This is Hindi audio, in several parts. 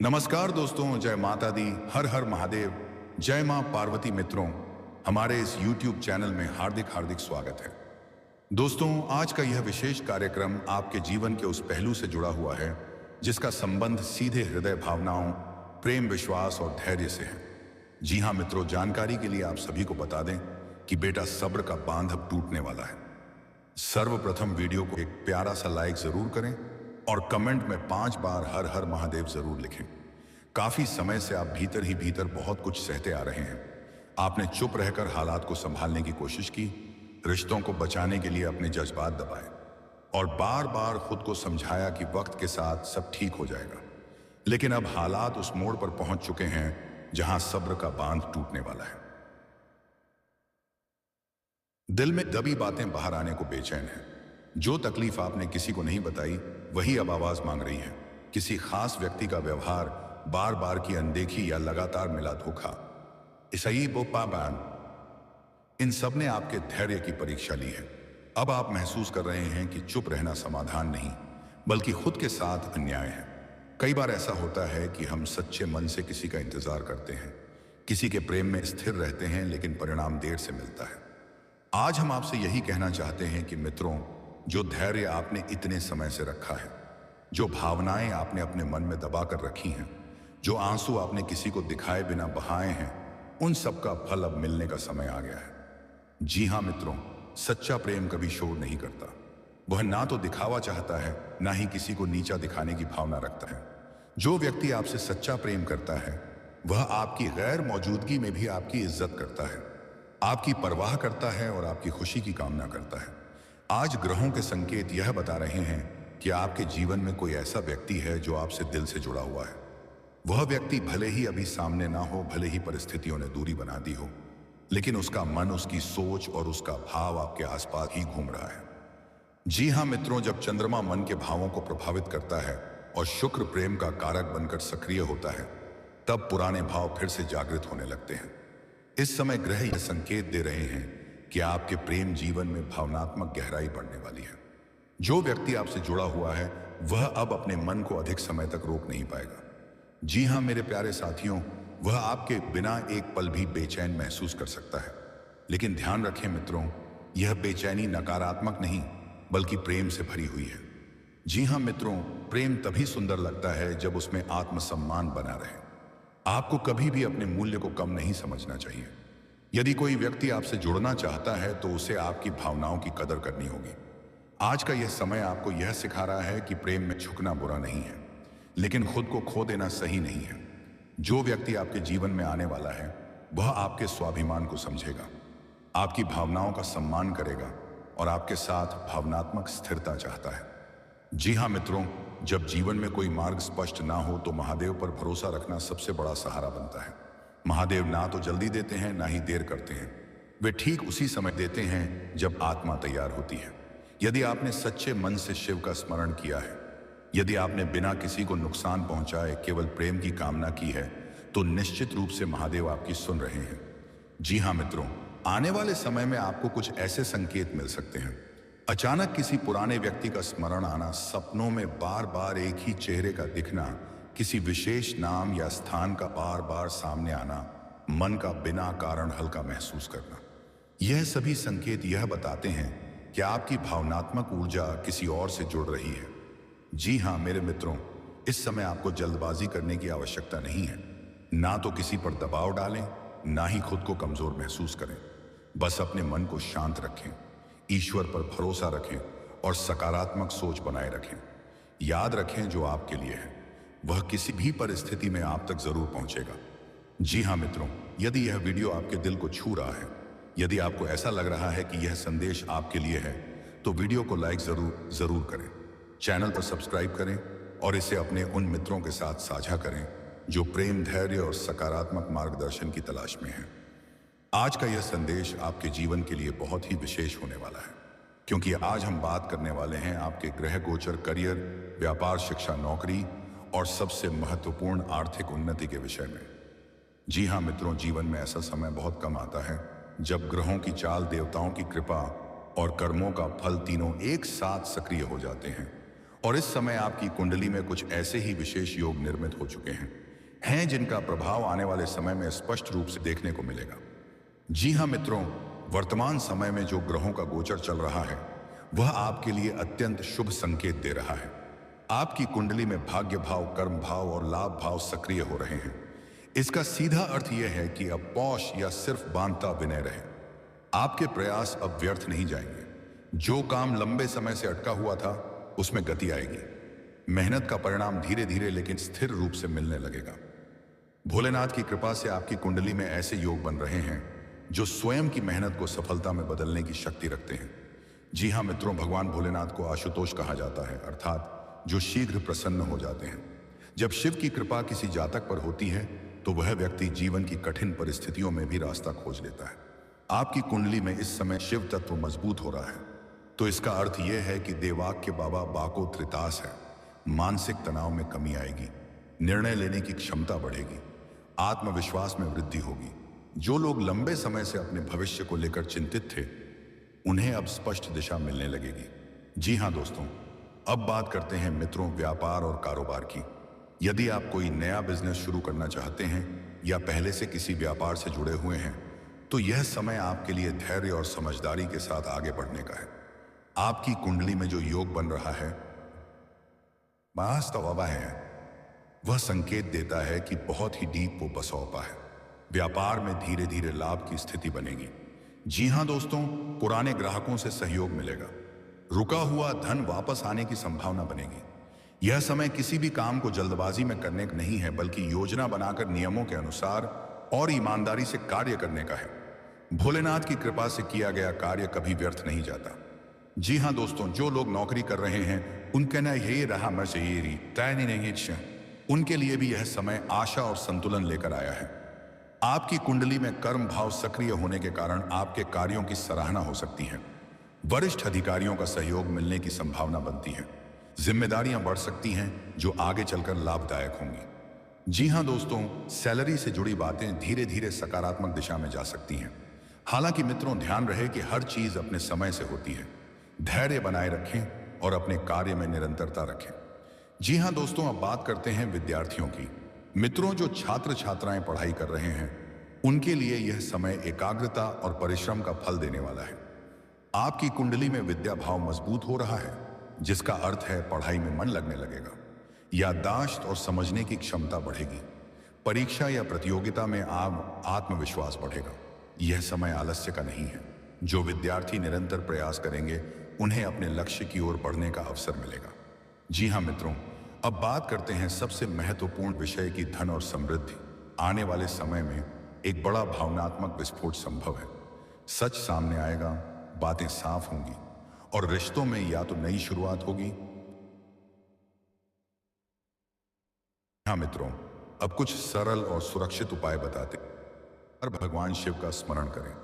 नमस्कार दोस्तों, जय माता दी, हर हर महादेव, जय मां पार्वती। मित्रों, हमारे इस YouTube चैनल में हार्दिक हार्दिक स्वागत है। दोस्तों, आज का यह विशेष कार्यक्रम आपके जीवन के उस पहलू से जुड़ा हुआ है जिसका संबंध सीधे हृदय भावनाओं, प्रेम, विश्वास और धैर्य से है। जी हाँ मित्रों, जानकारी के लिए आप सभी को बता दें कि बेटा सब्र का बांध अब टूटने वाला है। सर्वप्रथम वीडियो को एक प्यारा सा लाइक जरूर करें और कमेंट में 5 बार हर हर महादेव जरूर लिखें। काफी समय से आप भीतर ही भीतर बहुत कुछ सहते आ रहे हैं। आपने चुप रहकर हालात को संभालने की कोशिश की, रिश्तों को बचाने के लिए अपने जज्बात दबाए और बार बार खुद को समझाया कि वक्त के साथ सब ठीक हो जाएगा। लेकिन अब हालात उस मोड़ पर पहुंच चुके हैं जहां सब्र का बांध टूटने वाला है। दिल में दबी बातें बाहर आने को बेचैन है। जो तकलीफ आपने किसी को नहीं बताई वही अब आवाज मांग रही है। किसी खास व्यक्ति का व्यवहार, बार बार की अनदेखी या लगातार मिला धोखा, ईसाई बोपाबान, इन सब ने आपके धैर्य की परीक्षा ली है। अब आप महसूस कर रहे हैं कि चुप रहना समाधान नहीं बल्कि खुद के साथ अन्याय है। कई बार ऐसा होता है कि हम सच्चे मन से किसी का इंतजार करते हैं, किसी के प्रेम में स्थिर रहते हैं, लेकिन परिणाम देर से मिलता है। आज हम आपसे यही कहना चाहते हैं कि मित्रों, जो धैर्य आपने इतने समय से रखा है, जो भावनाएं आपने अपने मन में दबा कर रखी हैं, जो आंसू आपने किसी को दिखाए बिना बहाए हैं, उन सब का फल अब मिलने का समय आ गया है। जी हाँ मित्रों, सच्चा प्रेम कभी शोर नहीं करता। वह ना तो दिखावा चाहता है, ना ही किसी को नीचा दिखाने की भावना रखता है। जो व्यक्ति आपसे सच्चा प्रेम करता है वह आपकी गैर मौजूदगी में भी आपकी इज्जत करता है, आपकी परवाह करता है और आपकी खुशी की कामना करता है। आज ग्रहों के संकेत यह बता रहे हैं कि आपके जीवन में कोई ऐसा व्यक्ति है जो आपसे दिल से जुड़ा हुआ है। वह व्यक्ति भले ही अभी सामने ना हो, भले ही परिस्थितियों ने दूरी बना दी हो, लेकिन उसका मन, उसकी सोच और उसका भाव आपके आसपास ही घूम रहा है। जी हाँ मित्रों, जब चंद्रमा मन के भावों को प्रभावित करता है और शुक्र प्रेम का कारक बनकर सक्रिय होता है, तब पुराने भाव फिर से जागृत होने लगते हैं। इस समय ग्रह यह संकेत दे रहे हैं कि आपके प्रेम जीवन में भावनात्मक गहराई बढ़ने वाली है। जो व्यक्ति आपसे जुड़ा हुआ है वह अब अपने मन को अधिक समय तक रोक नहीं पाएगा। जी हाँ मेरे प्यारे साथियों, वह आपके बिना एक पल भी बेचैन महसूस कर सकता है। लेकिन ध्यान रखें मित्रों, यह बेचैनी नकारात्मक नहीं बल्कि प्रेम से भरी हुई है। जी हाँ मित्रों, प्रेम तभी सुंदर लगता है जब उसमें आत्मसम्मान बना रहे। आपको कभी भी अपने मूल्य को कम नहीं समझना चाहिए। यदि कोई व्यक्ति आपसे जुड़ना चाहता है तो उसे आपकी भावनाओं की कदर करनी होगी। आज का यह समय आपको यह सिखा रहा है कि प्रेम में झुकना बुरा नहीं है, लेकिन खुद को खो देना सही नहीं है। जो व्यक्ति आपके जीवन में आने वाला है वह आपके स्वाभिमान को समझेगा, आपकी भावनाओं का सम्मान करेगा और आपके साथ भावनात्मक स्थिरता चाहता है। जी हाँ मित्रों, जब जीवन में कोई मार्ग स्पष्ट ना हो तो महादेव पर भरोसा रखना सबसे बड़ा सहारा बनता है। महादेव ना तो जल्दी देते हैं ना ही देर करते हैं। वे ठीक उसी समय देते हैं जब आत्मा तैयार होती है। यदि आपने सच्चे मन से शिव का स्मरण किया है, यदि आपने बिना किसी को नुकसान पहुंचाए केवल प्रेम की कामना की है, तो निश्चित रूप से महादेव आपकी सुन रहे हैं। जी हाँ मित्रों, आने वाले समय में आपको कुछ ऐसे संकेत मिल सकते हैं। अचानक किसी पुराने व्यक्ति का स्मरण आना, सपनों में बार बार एक ही चेहरे का दिखना, किसी विशेष नाम या स्थान का बार बार सामने आना, मन का बिना कारण हल्का महसूस करना। यह सभी संकेत यह बताते हैं कि आपकी भावनात्मक ऊर्जा किसी और से जुड़ रही है। जी हाँ मेरे मित्रों, इस समय आपको जल्दबाजी करने की आवश्यकता नहीं है। ना तो किसी पर दबाव डालें, ना ही खुद को कमजोर महसूस करें। बस अपने मन को शांत रखें, ईश्वर पर भरोसा रखें और सकारात्मक सोच बनाए रखें। याद रखें, जो आपके लिए है वह किसी भी परिस्थिति में आप तक जरूर पहुंचेगा। जी हाँ मित्रों, यदि यह वीडियो आपके दिल को छू रहा है, यदि आपको ऐसा लग रहा है कि यह संदेश आपके लिए है, तो वीडियो को लाइक जरूर करें, चैनल पर सब्सक्राइब करें और इसे अपने उन मित्रों के साथ साझा करें जो प्रेम, धैर्य और सकारात्मक मार्गदर्शन की तलाश में हैं। आज का यह संदेश आपके जीवन के लिए बहुत ही विशेष होने वाला है, क्योंकि आज हम बात करने वाले हैं आपके ग्रह गोचर, करियर, व्यापार, शिक्षा, नौकरी और सबसे महत्वपूर्ण आर्थिक उन्नति के विषय में। जी हाँ मित्रों, जीवन में ऐसा समय बहुत कम आता है जब ग्रहों की चाल, देवताओं की कृपा और कर्मों का फल तीनों एक साथ सक्रिय हो जाते हैं और इस समय आपकी कुंडली में कुछ ऐसे ही विशेष योग निर्मित हो चुके हैं जिनका प्रभाव आने वाले समय में स्पष्ट रूप से देखने को मिलेगा। जी हाँ मित्रों, वर्तमान समय में जो ग्रहों का गोचर चल रहा है वह आपके लिए अत्यंत शुभ संकेत दे रहा है। आपकी कुंडली में भाग्य भाव, कर्म भाव और लाभ भाव सक्रिय हो रहे हैं। इसका सीधा अर्थ यह है कि अब पौष या सिर्फ बांधता विनय रहे। आपके प्रयास अब व्यर्थ नहीं जाएंगे। जो काम लंबे समय से अटका हुआ था उसमें गति आएगी। मेहनत का परिणाम धीरे धीरे लेकिन स्थिर रूप से मिलने लगेगा। भोलेनाथ की कृपा से आपकी कुंडली में ऐसे योग बन रहे हैं जो स्वयं की मेहनत को सफलता में बदलने की शक्ति रखते हैं। जी हाँ मित्रों, भगवान भोलेनाथ को आशुतोष कहा जाता है, अर्थात जो शीघ्र प्रसन्न हो जाते हैं। जब शिव की कृपा किसी जातक पर होती है तो वह व्यक्ति जीवन की कठिन परिस्थितियों में भी रास्ता खोज लेता है। आपकी कुंडली में इस समय शिव तत्व मजबूत हो रहा है, तो इसका अर्थ यह है कि देवाक के बाबा बाको त्रितास है। मानसिक तनाव में कमी आएगी, निर्णय लेने की क्षमता बढ़ेगी, आत्मविश्वास में वृद्धि होगी। जो लोग लंबे समय से अपने भविष्य को लेकर चिंतित थे उन्हें अब स्पष्ट दिशा मिलने लगेगी। जी हाँ दोस्तों, अब बात करते हैं मित्रों व्यापार और कारोबार की। यदि आप कोई नया बिजनेस शुरू करना चाहते हैं या पहले से किसी व्यापार से जुड़े हुए हैं तो यह समय आपके लिए धैर्य और समझदारी के साथ आगे बढ़ने का है। आपकी कुंडली में जो योग बन रहा है वास्तव है, वह संकेत देता है कि बहुत ही डीप वो बसौपा है। व्यापार में धीरे धीरे लाभ की स्थिति बनेगी। जी हाँ दोस्तों, पुराने ग्राहकों से सहयोग मिलेगा। रुका हुआ धन वापस आने की संभावना बनेगी। यह समय किसी भी काम को जल्दबाजी में करने का नहीं है, बल्कि योजना बनाकर नियमों के अनुसार और ईमानदारी से कार्य करने का है। भोलेनाथ की कृपा से किया गया कार्य कभी व्यर्थ नहीं जाता। जी हाँ दोस्तों, जो लोग नौकरी कर रहे हैं उनके न यही रहा मर्जी तय नहीं, उनके लिए भी यह समय आशा और संतुलन लेकर आया है। आपकी कुंडली में कर्म भाव सक्रिय होने के कारण आपके कार्यों की सराहना हो सकती है। वरिष्ठ अधिकारियों का सहयोग मिलने की संभावना बनती है। जिम्मेदारियां बढ़ सकती हैं जो आगे चलकर लाभदायक होंगी। जी हां दोस्तों, सैलरी से जुड़ी बातें धीरे धीरे सकारात्मक दिशा में जा सकती हैं। हालांकि मित्रों, ध्यान रहे कि हर चीज अपने समय से होती है। धैर्य बनाए रखें और अपने कार्य में निरंतरता रखें। जी हां दोस्तों, अब बात करते हैं विद्यार्थियों की। मित्रों, जो छात्र छात्राएं पढ़ाई कर रहे हैं उनके लिए यह समय एकाग्रता और परिश्रम का फल देने वाला है। आपकी कुंडली में विद्या भाव मजबूत हो रहा है, जिसका अर्थ है पढ़ाई में मन लगने लगेगा। याददाश्त और समझने की क्षमता बढ़ेगी। परीक्षा या प्रतियोगिता में आत्मविश्वास बढ़ेगा। यह समय आलस्य का नहीं है। जो विद्यार्थी निरंतर प्रयास करेंगे उन्हें अपने लक्ष्य की ओर बढ़ने का अवसर मिलेगा। जी हाँ मित्रों, अब बात करते हैं सबसे महत्वपूर्ण विषय की, धन और समृद्धि। आने वाले समय में एक बड़ा भावनात्मक विस्फोट संभव है। सच सामने आएगा, बातें साफ होंगी और रिश्तों में या तो नई शुरुआत होगी। हाँ मित्रों, अब कुछ सरल और सुरक्षित उपाय बताते हैं। हर भगवान शिव का स्मरण करें।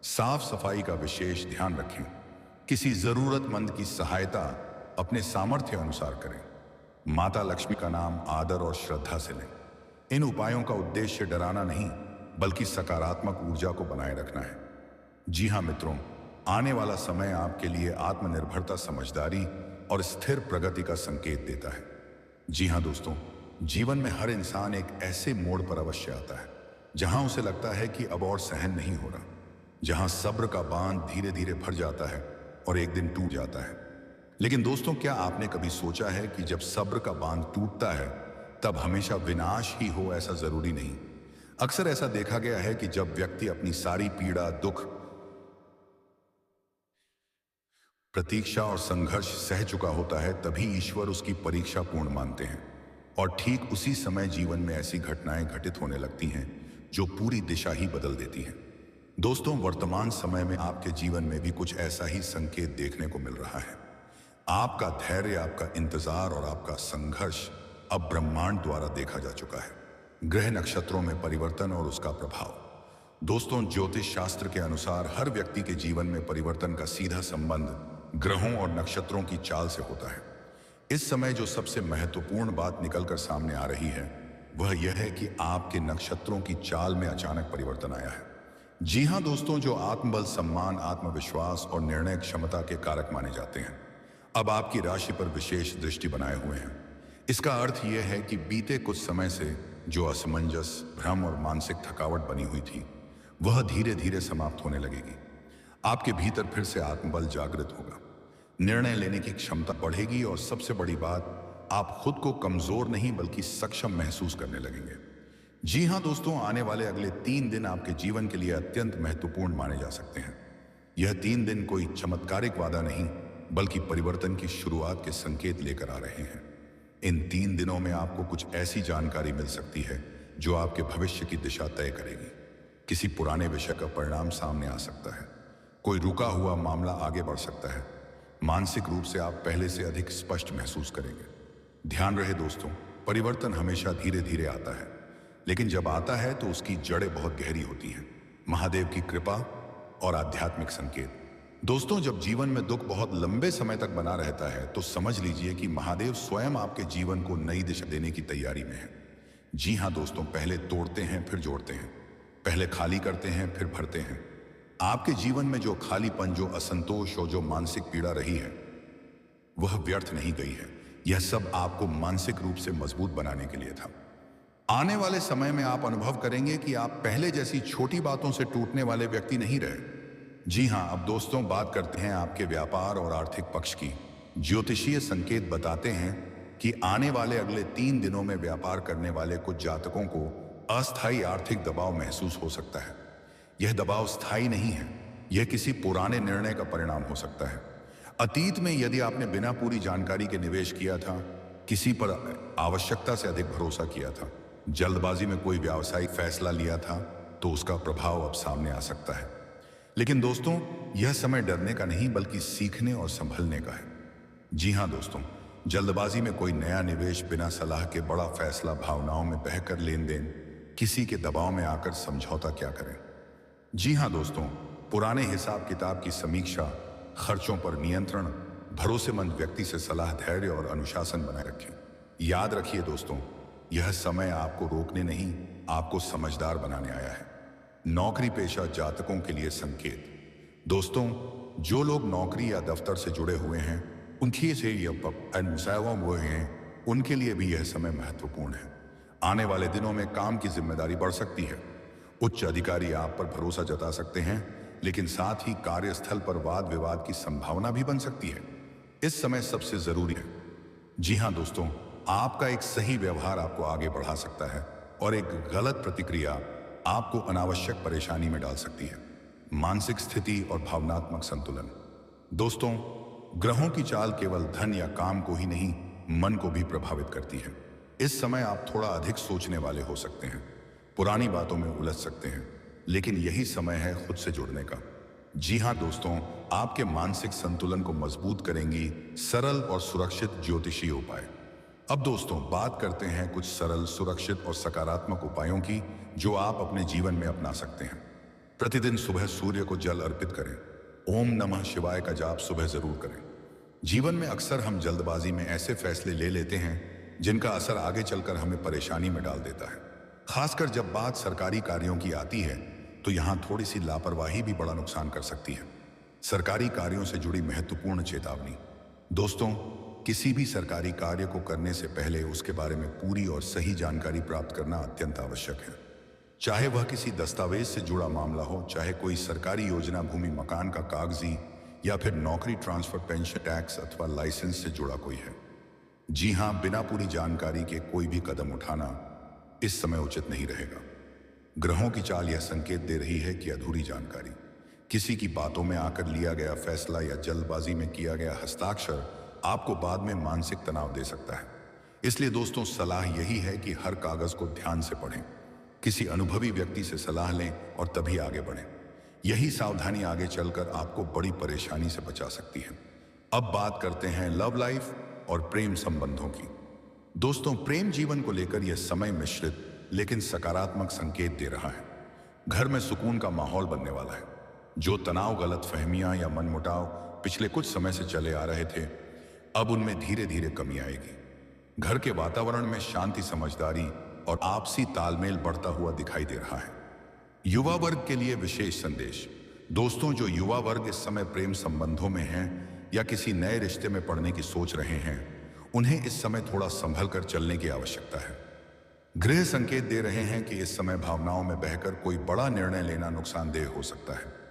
साफ सफाई का विशेष ध्यान रखें। किसी जरूरतमंद की सहायता अपने सामर्थ्य अनुसार करें। माता लक्ष्मी का नाम आदर और श्रद्धा से लें। इन उपायों का उद्देश्य डराना नहीं, बल्कि सकारात्मक ऊर्जा को बनाए रखना है। जी हाँ मित्रों, आने वाला समय आपके लिए आत्मनिर्भरता, समझदारी और स्थिर प्रगति का संकेत देता है। जी हाँ दोस्तों, जीवन में हर इंसान एक ऐसे मोड़ पर अवश्य आता है जहां उसे लगता है कि अब और सहन नहीं हो रहा, जहां सब्र का बांध धीरे धीरे भर जाता है और एक दिन टूट जाता है। लेकिन दोस्तों, क्या आपने कभी सोचा है कि जब सब्र का बांध टूटता है तब हमेशा विनाश ही हो, ऐसा जरूरी नहीं। अक्सर ऐसा देखा गया है कि जब व्यक्ति अपनी सारी पीड़ा, दुख, प्रतीक्षा और संघर्ष सह चुका होता है तभी ईश्वर उसकी परीक्षा पूर्ण मानते हैं। और ठीक उसी समय जीवन में ऐसी घटनाएं घटित होने लगती हैं जो पूरी दिशा ही बदल देती हैं। दोस्तों, वर्तमान समय में आपके जीवन में भी कुछ ऐसा ही संकेत देखने को मिल रहा है। आपका धैर्य, आपका इंतजार और आपका संघर्ष अब ब्रह्मांड द्वारा देखा जा चुका है। ग्रह नक्षत्रों में परिवर्तन और उसका प्रभाव। दोस्तों, ज्योतिष शास्त्र के अनुसार हर व्यक्ति के जीवन में परिवर्तन का सीधा संबंध ग्रहों और नक्षत्रों की चाल से होता है। इस समय जो सबसे महत्वपूर्ण बात निकलकर सामने आ रही है वह यह है कि आपके नक्षत्रों की चाल में अचानक परिवर्तन आया है। जी हां दोस्तों, जो आत्मबल, सम्मान, आत्मविश्वास और निर्णय क्षमता के कारक माने जाते हैं, अब आपकी राशि पर विशेष दृष्टि बनाए हुए हैं। इसका अर्थ यह है कि बीते कुछ समय से जो असमंजस, भ्रम और मानसिक थकावट बनी हुई थी, वह धीरे धीरे समाप्त होने लगेगी। आपके भीतर फिर से आत्मबल जागृत होगा, निर्णय लेने की क्षमता बढ़ेगी और सबसे बड़ी बात, आप खुद को कमजोर नहीं बल्कि सक्षम महसूस करने लगेंगे। जी हाँ दोस्तों, आने वाले अगले 3 दिन आपके जीवन के लिए अत्यंत महत्वपूर्ण माने जा सकते हैं। यह 3 दिन कोई चमत्कारिक वादा नहीं, बल्कि परिवर्तन की शुरुआत के संकेत लेकर आ रहे हैं। इन 3 दिनों में आपको कुछ ऐसी जानकारी मिल सकती है जो आपके भविष्य की दिशा तय करेगी। किसी पुराने विषय का परिणाम सामने आ सकता है, कोई रुका हुआ मामला आगे बढ़ सकता है, मानसिक रूप से आप पहले से अधिक स्पष्ट महसूस करेंगे। ध्यान रहे दोस्तों, परिवर्तन हमेशा धीरे धीरे आता है, लेकिन जब आता है तो उसकी जड़ें बहुत गहरी होती हैं। महादेव की कृपा और आध्यात्मिक संकेत। दोस्तों, जब जीवन में दुख बहुत लंबे समय तक बना रहता है तो समझ लीजिए कि महादेव स्वयं आपके जीवन को नई दिशा देने की तैयारी में है। जी हाँ दोस्तों, पहले तोड़ते हैं फिर जोड़ते हैं, पहले खाली करते हैं फिर भरते हैं। आपके जीवन में जो खालीपन, जो असंतोष और जो मानसिक पीड़ा रही है, वह व्यर्थ नहीं गई है। यह सब आपको मानसिक रूप से मजबूत बनाने के लिए था। आने वाले समय में आप अनुभव करेंगे कि आप पहले जैसी छोटी बातों से टूटने वाले व्यक्ति नहीं रहे। जी हाँ, अब दोस्तों बात करते हैं आपके व्यापार और आर्थिक पक्ष की। ज्योतिषीय संकेत बताते हैं कि आने वाले अगले 3 दिनों में व्यापार करने वाले कुछ जातकों को अस्थायी आर्थिक दबाव महसूस हो सकता है। यह दबाव स्थायी नहीं है, यह किसी पुराने निर्णय का परिणाम हो सकता है। अतीत में यदि आपने बिना पूरी जानकारी के निवेश किया था, किसी पर आवश्यकता से अधिक भरोसा किया था, जल्दबाजी में कोई व्यावसायिक फैसला लिया था, तो उसका प्रभाव अब सामने आ सकता है। लेकिन दोस्तों, यह समय डरने का नहीं बल्कि सीखने और संभलने का है। जी हाँ दोस्तों, जल्दबाजी में कोई नया निवेश, बिना सलाह के बड़ा फैसला, भावनाओं में बहकर लेन देन, किसी के दबाव में आकर समझौता क्या करें। जी हाँ दोस्तों, पुराने हिसाब किताब की समीक्षा, खर्चों पर नियंत्रण, भरोसेमंद व्यक्ति से सलाह, धैर्य और अनुशासन बनाए रखें। याद रखिए दोस्तों, यह समय आपको रोकने नहीं, आपको समझदार बनाने आया है। नौकरी पेशा जातकों के लिए संकेत। दोस्तों, जो लोग नौकरी या दफ्तर से जुड़े हुए हैं, उनकी से हुए हैं, उनके लिए भी यह समय महत्वपूर्ण है। आने वाले दिनों में काम की जिम्मेदारी बढ़ सकती है। उच्च अधिकारी आप पर भरोसा जता सकते हैं, लेकिन साथ ही कार्यस्थल पर वाद विवाद की संभावना भी बन सकती है। इस समय सबसे जरूरी है, जी हाँ दोस्तों, आपका एक सही व्यवहार आपको आगे बढ़ा सकता है और एक गलत प्रतिक्रिया आपको अनावश्यक परेशानी में डाल सकती है। मानसिक स्थिति और भावनात्मक संतुलन। दोस्तों, ग्रहों की चाल केवल धन या काम को ही नहीं, मन को भी प्रभावित करती है। इस समय आप थोड़ा अधिक सोचने वाले हो सकते हैं, पुरानी बातों में उलझ सकते हैं, लेकिन यही समय है खुद से जुड़ने का। जी हाँ दोस्तों, आपके मानसिक संतुलन को मजबूत करेंगी सरल और सुरक्षित ज्योतिषीय उपाय। अब दोस्तों बात करते हैं कुछ सरल, सुरक्षित और सकारात्मक उपायों की जो आप अपने जीवन में अपना सकते हैं। प्रतिदिन सुबह सूर्य को जल अर्पित करें। ओम नमः शिवाय का जाप सुबह जरूर करें। जीवन में अक्सर हम जल्दबाजी में ऐसे फैसले ले लेते हैं जिनका असर आगे चलकर हमें परेशानी में डाल देता है। खासकर जब बात सरकारी कार्यों की आती है तो यहाँ थोड़ी सी लापरवाही भी बड़ा नुकसान कर सकती है। सरकारी कार्यों से जुड़ी महत्वपूर्ण चेतावनी। दोस्तों, किसी भी सरकारी कार्य को करने से पहले उसके बारे में पूरी और सही जानकारी प्राप्त करना अत्यंत आवश्यक है। चाहे वह किसी दस्तावेज से जुड़ा मामला हो, चाहे कोई सरकारी योजना, भूमि मकान का कागजी, या फिर नौकरी ट्रांसफर, पेंशन, टैक्स अथवा लाइसेंस से जुड़ा कोई है। जी हाँ, बिना पूरी जानकारी के कोई भी कदम उठाना इस समय उचित नहीं रहेगा। ग्रहों की चाल यह संकेत दे रही है कि अधूरी जानकारी, किसी की बातों में आकर लिया गया फैसला या जल्दबाजी में किया गया हस्ताक्षर आपको बाद में मानसिक तनाव दे सकता है। इसलिए दोस्तों, सलाह यही है कि हर कागज को ध्यान से पढ़ें, किसी अनुभवी व्यक्ति से सलाह लें और तभी आगे बढ़ें। यही सावधानी आगे चलकर आपको बड़ी परेशानी से बचा सकती है। अब बात करते हैं लव लाइफ और प्रेम संबंधों की। दोस्तों, प्रेम जीवन को लेकर यह समय मिश्रित लेकिन सकारात्मक संकेत दे रहा है। घर में सुकून का माहौल बनने वाला है। जो तनाव, गलतफहमियां या मनमुटाव पिछले कुछ समय से चले आ रहे थे, अब उनमें धीरे धीरे कमी आएगी। घर के वातावरण में शांति, समझदारी और आपसी तालमेल बढ़ता हुआ दिखाई दे रहा है। युवा वर्ग के लिए विशेष संदेश। दोस्तों, जो युवा वर्ग इस समय प्रेम संबंधों में हैं या किसी नए रिश्ते में पड़ने की सोच रहे हैं, उन्हें इस समय थोड़ा संभल कर चलने की आवश्यकता है। ग्रह संकेत दे रहे हैं कि इस समय भावनाओं में बहकर कोई बड़ा निर्णय लेना नुकसानदेह हो सकता है।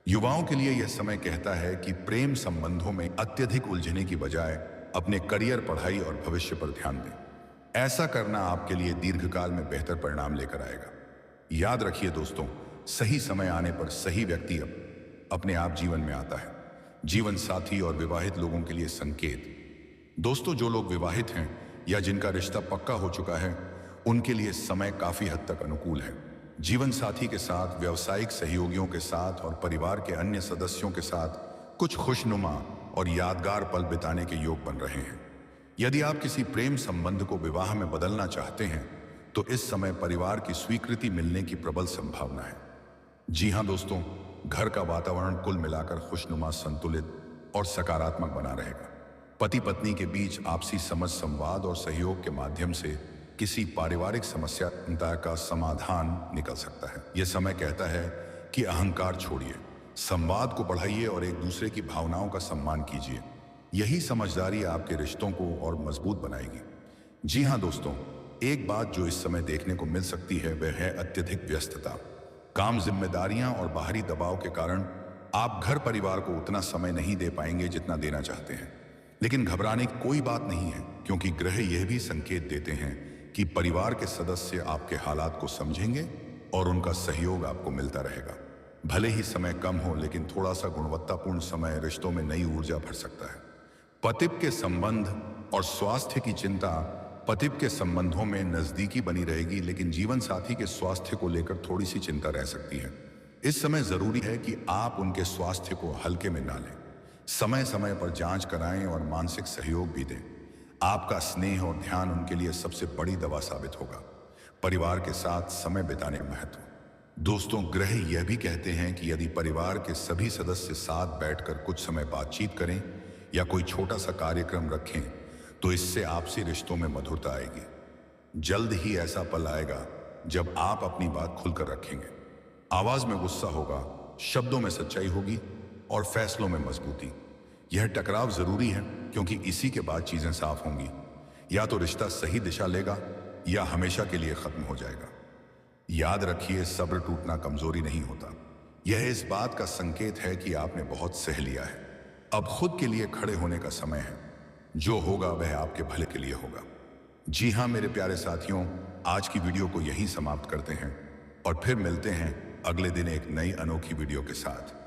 युवाओं के लिए यह समय कहता है कि प्रेम संबंधों में अत्यधिक उलझने की बजाय अपने करियर, पढ़ाई और भविष्य पर ध्यान दें। ऐसा करना आपके लिए दीर्घकाल में बेहतर परिणाम लेकर आएगा। याद रखिए दोस्तों, सही समय आने पर सही व्यक्ति अपने आप जीवन में आता है। जीवन साथी और विवाहित लोगों के लिए संकेत। दोस्तों, जो लोग विवाहित हैं या जिनका रिश्ता पक्का हो चुका है, उनके लिए समय काफी हद तक अनुकूल है। जीवन साथी के साथ, व्यावसायिक सहयोगियों के साथ और परिवार के अन्य सदस्यों के साथ कुछ खुशनुमा और यादगार पल बिताने के योग बन रहे हैं। यदि आप किसी प्रेम संबंध को विवाह में बदलना चाहते हैं, तो इस समय परिवार की स्वीकृति मिलने की प्रबल संभावना है। जी हाँ दोस्तों, घर का वातावरण कुल मिलाकर खुशनुमा, संतुलित और सकारात्मक बना रहेगा। पति पत्नी के बीच आपसी समझ, संवाद और सहयोग के माध्यम से किसी पारिवारिक समस्या का समाधान निकल सकता है। यह समय कहता है कि अहंकार छोड़िए, संवाद को बढ़ाइए और एक दूसरे की भावनाओं का सम्मान कीजिए। यही समझदारी आपके रिश्तों को और मजबूत बनाएगी। जी हाँ दोस्तों, एक बात जो इस समय देखने को मिल सकती है वह है अत्यधिक व्यस्तता। काम, जिम्मेदारियां और बाहरी दबाव के कारण आप घर परिवार को उतना समय नहीं दे पाएंगे जितना देना चाहते हैं। लेकिन घबराने की कोई बात नहीं है, क्योंकि ग्रह यह भी संकेत देते हैं कि परिवार के सदस्य आपके हालात को समझेंगे और उनका सहयोग आपको मिलता रहेगा। भले ही समय कम हो, लेकिन थोड़ा सा गुणवत्तापूर्ण समय रिश्तों में नई ऊर्जा भर सकता है। पतिप के संबंध और स्वास्थ्य की चिंता। पतिप के संबंधों में नजदीकी बनी रहेगी, लेकिन जीवन साथी के स्वास्थ्य को लेकर थोड़ी सी चिंता रह सकती है। इस समय जरूरी है कि आप उनके स्वास्थ्य को हल्के में ना लें। समय समय पर जांच कराएं और मानसिक सहयोग भी दें। आपका स्नेह और ध्यान उनके लिए सबसे बड़ी दवा साबित होगा। परिवार के साथ समय बिताने का महत्व। दोस्तों, ग्रह यह भी कहते हैं कि यदि परिवार के सभी सदस्य साथ बैठकर कुछ समय बातचीत करें या कोई छोटा सा कार्यक्रम रखें, तो इससे आपसी रिश्तों में मधुरता आएगी। जल्द ही ऐसा पल आएगा जब आप अपनी बात खुलकर रखेंगे। आवाज में गुस्सा होगा, शब्दों में सच्चाई होगी और फैसलों में मजबूती। यह टकराव जरूरी है, क्योंकि इसी के बाद चीजें साफ होंगी। या तो रिश्ता सही दिशा लेगा या हमेशा के लिए खत्म हो जाएगा। याद रखिए, सब्र टूटना कमजोरी नहीं होता। यह इस बात का संकेत है कि आपने बहुत सह लिया है। अब खुद के लिए खड़े होने का समय है। जो होगा वह आपके भले के लिए होगा। जी हाँ मेरे प्यारे साथियों, आज की वीडियो को यहीं समाप्त करते हैं और फिर मिलते हैं अगले दिन एक नई अनोखी वीडियो के साथ।